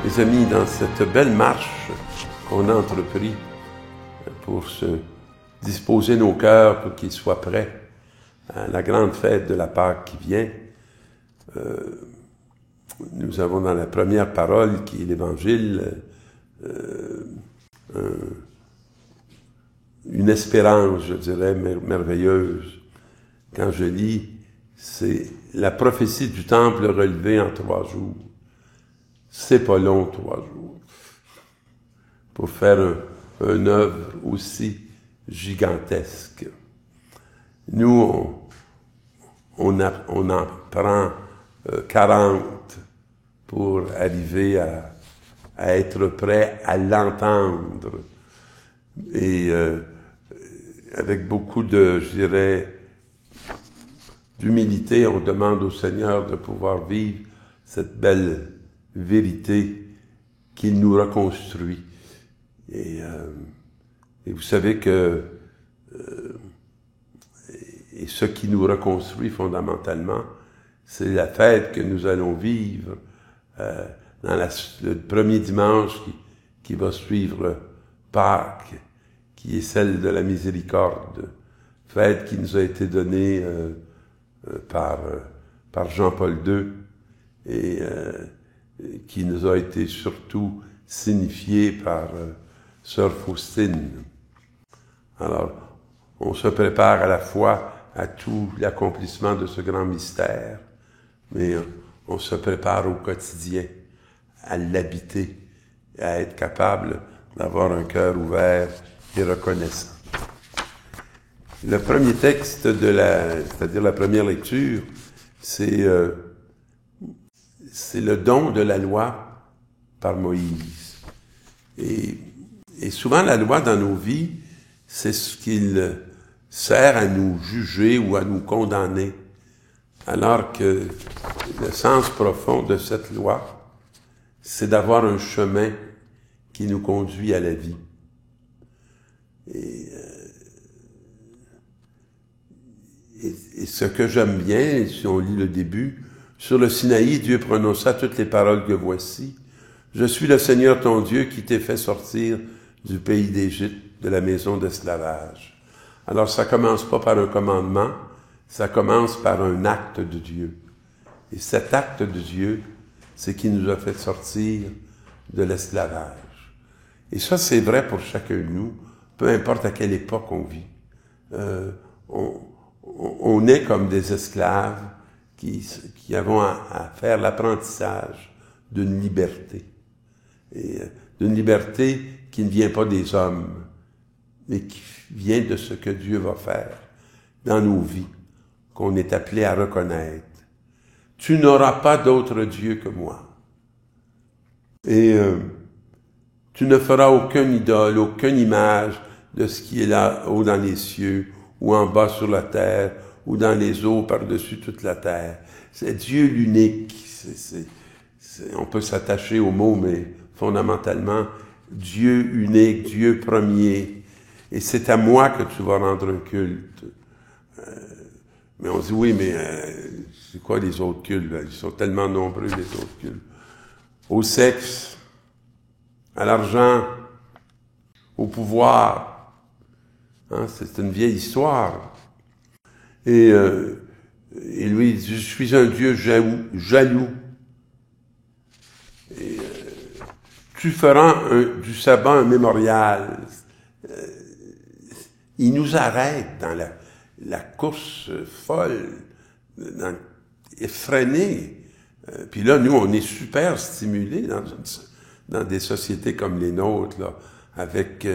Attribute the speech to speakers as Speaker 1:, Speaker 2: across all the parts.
Speaker 1: Mes amis, dans cette belle marche qu'on a entrepris pour se disposer nos cœurs pour qu'ils soient prêts à la grande fête de la Pâque qui vient, nous avons dans la première parole, qui est l'Évangile, une espérance, je dirais, merveilleuse. Quand je lis, c'est la prophétie du temple relevée en 3 jours. C'est pas long, 3 jours, pour faire une œuvre aussi gigantesque. Nous, on en prend 40 pour arriver à être prêt à l'entendre. Et avec beaucoup de, je dirais, d'humilité, on demande au Seigneur de pouvoir vivre cette belle vérité qu'il nous reconstruit. Et vous savez que et ce qui nous reconstruit fondamentalement, c'est la fête que nous allons vivre dans le premier dimanche qui va suivre Pâques, qui est celle de la miséricorde, fête qui nous a été donnée par Jean-Paul II et qui nous a été surtout signifiée par Sœur Faustine. Alors, on se prépare à la fois à tout l'accomplissement de ce grand mystère, mais on se prépare au quotidien à l'habiter, à être capable d'avoir un cœur ouvert et reconnaissant. Le premier texte c'est-à-dire la première lecture, c'est le don de la loi par Moïse. Et souvent, la loi dans nos vies, c'est ce qu'il sert à nous juger ou à nous condamner. Alors que le sens profond de cette loi, c'est d'avoir un chemin qui nous conduit à la vie. Et ce que j'aime bien, si on lit le début, sur le Sinaï, Dieu prononça toutes les paroles que voici. Je suis le Seigneur ton Dieu qui t'ai fait sortir du pays d'Égypte, de la maison d'esclavage. Alors ça commence pas par un commandement, ça commence par un acte de Dieu. Et cet acte de Dieu, c'est qui nous a fait sortir de l'esclavage. Et ça, c'est vrai pour chacun de nous, peu importe à quelle époque on vit. On est comme des esclaves qui avons à faire l'apprentissage d'une liberté. Et d'une liberté qui ne vient pas des hommes, mais qui vient de ce que Dieu va faire dans nos vies, qu'on est appelé à reconnaître. Tu n'auras pas d'autre Dieu que moi. Et tu ne feras aucune idole, aucune image de ce qui est là-haut dans les cieux, ou en bas sur la terre, ou dans les eaux par-dessus toute la terre. C'est Dieu l'unique. On peut s'attacher au mot, mais fondamentalement, Dieu unique, Dieu premier. Et c'est à moi que tu vas rendre un culte. Mais on dit, oui, mais c'est quoi les autres cultes? Ils sont tellement nombreux, les autres cultes. Au sexe, à l'argent, au pouvoir. Hein, c'est une vieille histoire. Et lui, il dit, je suis un Dieu jaloux. Et tu feras du sabbat un mémorial. Il nous arrête dans la course folle, effrénée. Puis là, nous, on est super stimulés dans des sociétés comme les nôtres, là, avec...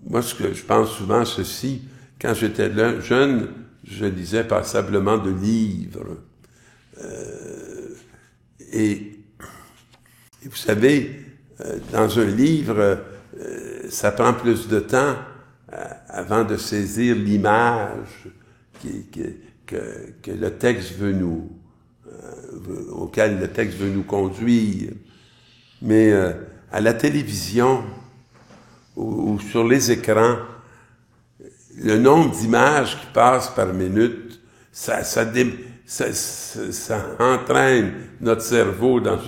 Speaker 1: moi, ce que je pense souvent, ceci, quand j'étais jeune, je lisais passablement de livres. Et vous savez, dans un livre, ça prend plus de temps avant de saisir l'image que le texte veut auquel le texte veut nous conduire. Mais à la télévision ou sur les écrans, le nombre d'images qui passent par minute, ça ça entraîne notre cerveau dans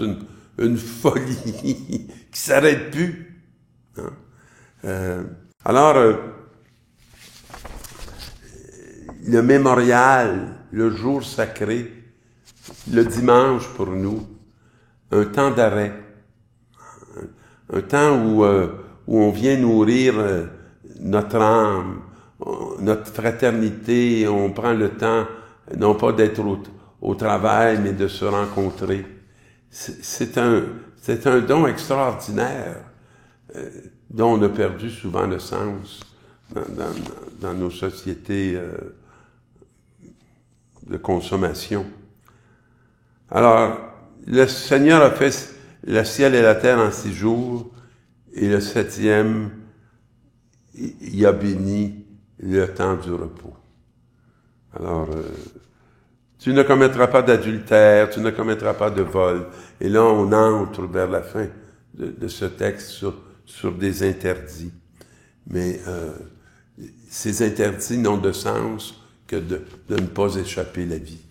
Speaker 1: une folie qui s'arrête plus. Hein? Alors, le mémorial, le jour sacré, le dimanche pour nous, un temps d'arrêt, un temps où on vient nourrir notre âme, notre fraternité, on prend le temps, non pas d'être au travail, mais de se rencontrer. C'est un don extraordinaire dont on a perdu souvent le sens dans nos sociétés de consommation. Alors, le Seigneur a fait le ciel et la terre en 6 jours, et le 7e, il a béni le temps du repos. Alors, tu ne commettras pas d'adultère, tu ne commettras pas de vol. Et là, on entre vers la fin de ce texte sur des interdits. Mais ces interdits n'ont de sens que de ne pas échapper la vie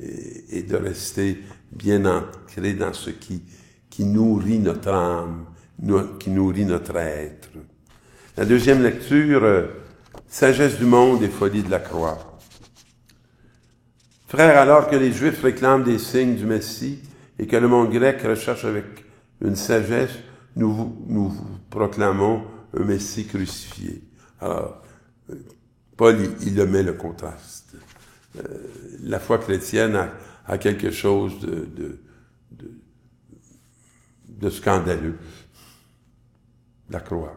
Speaker 1: et de rester bien ancré dans ce qui nourrit notre âme, qui nourrit notre être. La deuxième lecture, sagesse du monde et folie de la croix. Frères, alors que les Juifs réclament des signes du Messie et que le monde grec recherche avec une sagesse, nous proclamons un Messie crucifié. Alors, Paul, il le met le contraste. La foi chrétienne a quelque chose de scandaleux. La croix.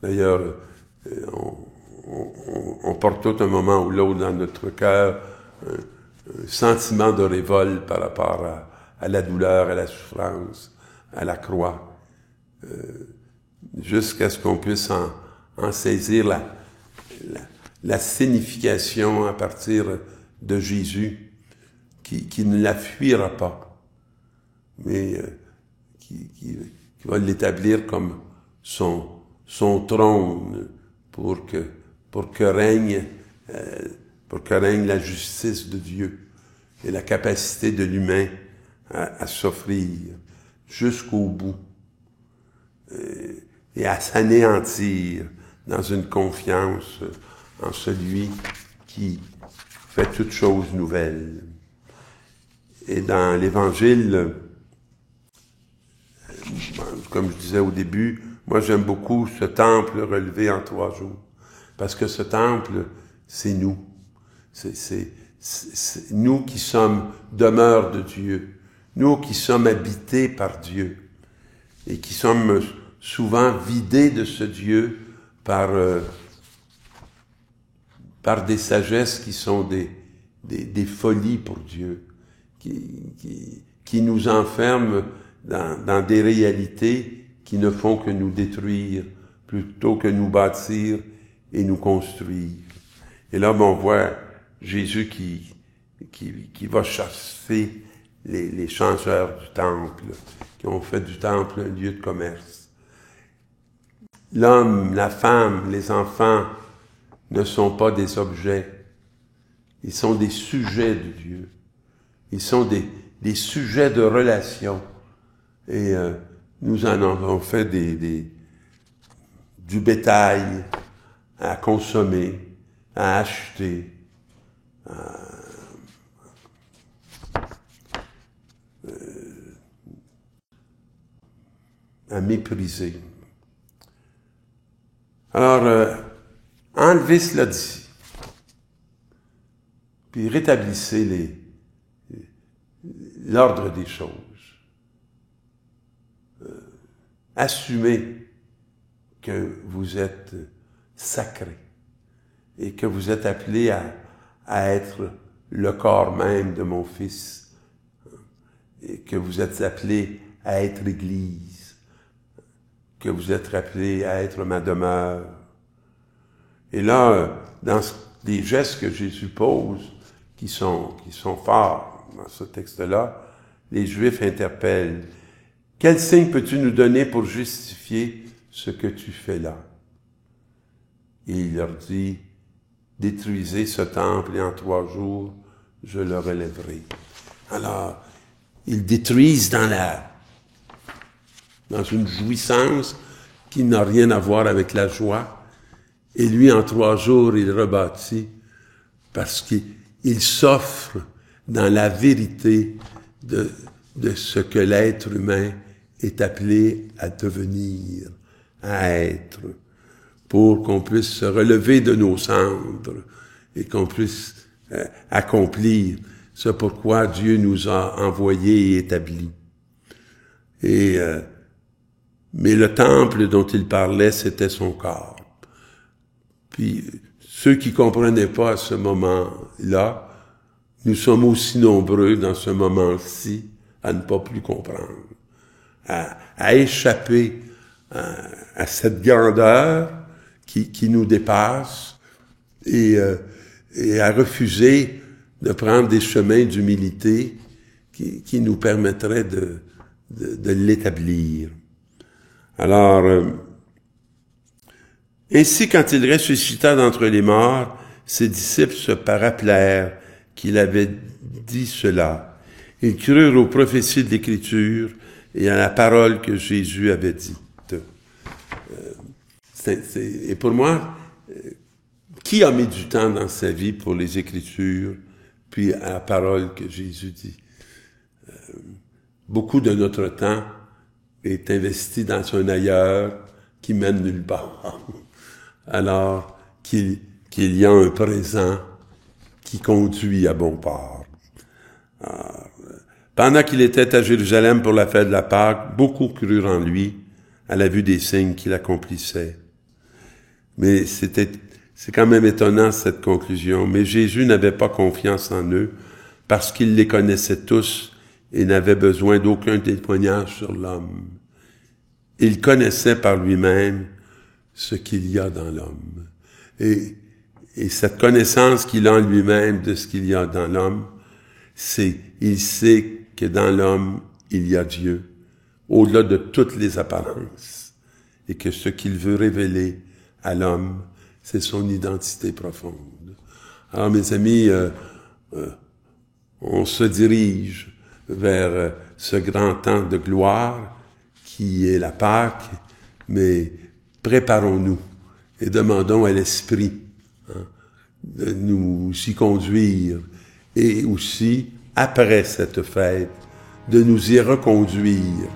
Speaker 1: D'ailleurs, on porte tout un moment ou l'autre dans notre cœur un sentiment de révolte par rapport à la douleur, à la souffrance, à la croix, jusqu'à ce qu'on puisse en saisir la signification à partir de Jésus, qui ne la fuira pas, mais qui va l'établir comme son trône pour que règne la justice de Dieu et la capacité de l'humain à s'offrir jusqu'au bout et à s'anéantir dans une confiance en celui qui fait toutes choses nouvelles. Et dans l'Évangile, comme je disais au début, moi j'aime beaucoup ce temple relevé en 3 jours, parce que ce temple, c'est nous. C'est nous qui sommes demeure de Dieu, nous qui sommes habités par Dieu, et qui sommes souvent vidés de ce Dieu par des sagesses qui sont des folies pour Dieu, qui nous enferment dans des réalités qui ne font que nous détruire plutôt que nous bâtir et nous construire. Et là, on voit Jésus qui va chasser les changeurs du temple, qui ont fait du temple un lieu de commerce. L'homme, la femme, les enfants ne sont pas des objets. Ils sont des sujets de Dieu. Ils sont des sujets de relation. Et nous en avons fait du bétail à consommer, à acheter, à mépriser. Alors, enlevez cela d'ici, puis rétablissez l'ordre des choses. Assumez que vous êtes sacré et que vous êtes appelé à être le corps même de mon Fils et que vous êtes appelé à être l'Église, que vous êtes appelé à être ma demeure. Et là, dans les gestes que Jésus pose, qui sont forts dans ce texte-là, les Juifs interpellent. Quel signe peux-tu nous donner pour justifier ce que tu fais là? Et il leur dit, détruisez ce temple et en 3 jours, je le relèverai. Alors, ils détruisent dans une jouissance qui n'a rien à voir avec la joie. Et lui, en 3 jours, il rebâtit parce qu'il s'offre dans la vérité de ce que l'être humain est appelé à devenir, à être, pour qu'on puisse se relever de nos cendres et qu'on puisse accomplir ce pourquoi Dieu nous a envoyés et établis. Mais le temple dont il parlait, c'était son corps. Puis, ceux qui comprenaient pas à ce moment-là, nous sommes aussi nombreux dans ce moment-ci à ne pas plus comprendre, à échapper à cette grandeur qui nous dépasse et à refuser de prendre des chemins d'humilité qui nous permettraient de l'établir. Alors, ainsi, quand il ressuscita d'entre les morts, ses disciples se rappelèrent qu'il avait dit cela. Ils crurent aux prophéties de l'Écriture et à la parole que Jésus avait dite. Et pour moi, qui a mis du temps dans sa vie pour les Écritures, puis à la parole que Jésus dit? Beaucoup de notre temps est investi dans un ailleurs qui mène nulle part. Alors qu'il y a un présent qui conduit à bon port. Alors, pendant qu'il était à Jérusalem pour la fête de la Pâque, beaucoup crurent en lui à la vue des signes qu'il accomplissait. Mais c'est quand même étonnant cette conclusion. Mais Jésus n'avait pas confiance en eux parce qu'il les connaissait tous et n'avait besoin d'aucun témoignage sur l'homme. Il connaissait par lui-même ce qu'il y a dans l'homme. Et cette connaissance qu'il a en lui-même de ce qu'il y a dans l'homme, il sait que dans l'homme, il y a Dieu, au-delà de toutes les apparences, et que ce qu'il veut révéler à l'homme, c'est son identité profonde. Alors, mes amis, on se dirige vers ce grand temps de gloire qui est la Pâque, mais préparons-nous et demandons à l'Esprit de nous y conduire et aussi, après cette fête, de nous y reconduire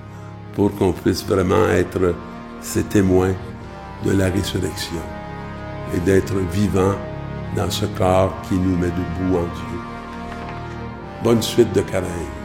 Speaker 1: pour qu'on puisse vraiment être ces témoins de la résurrection et d'être vivants dans ce corps qui nous met debout en Dieu. Bonne suite de carême.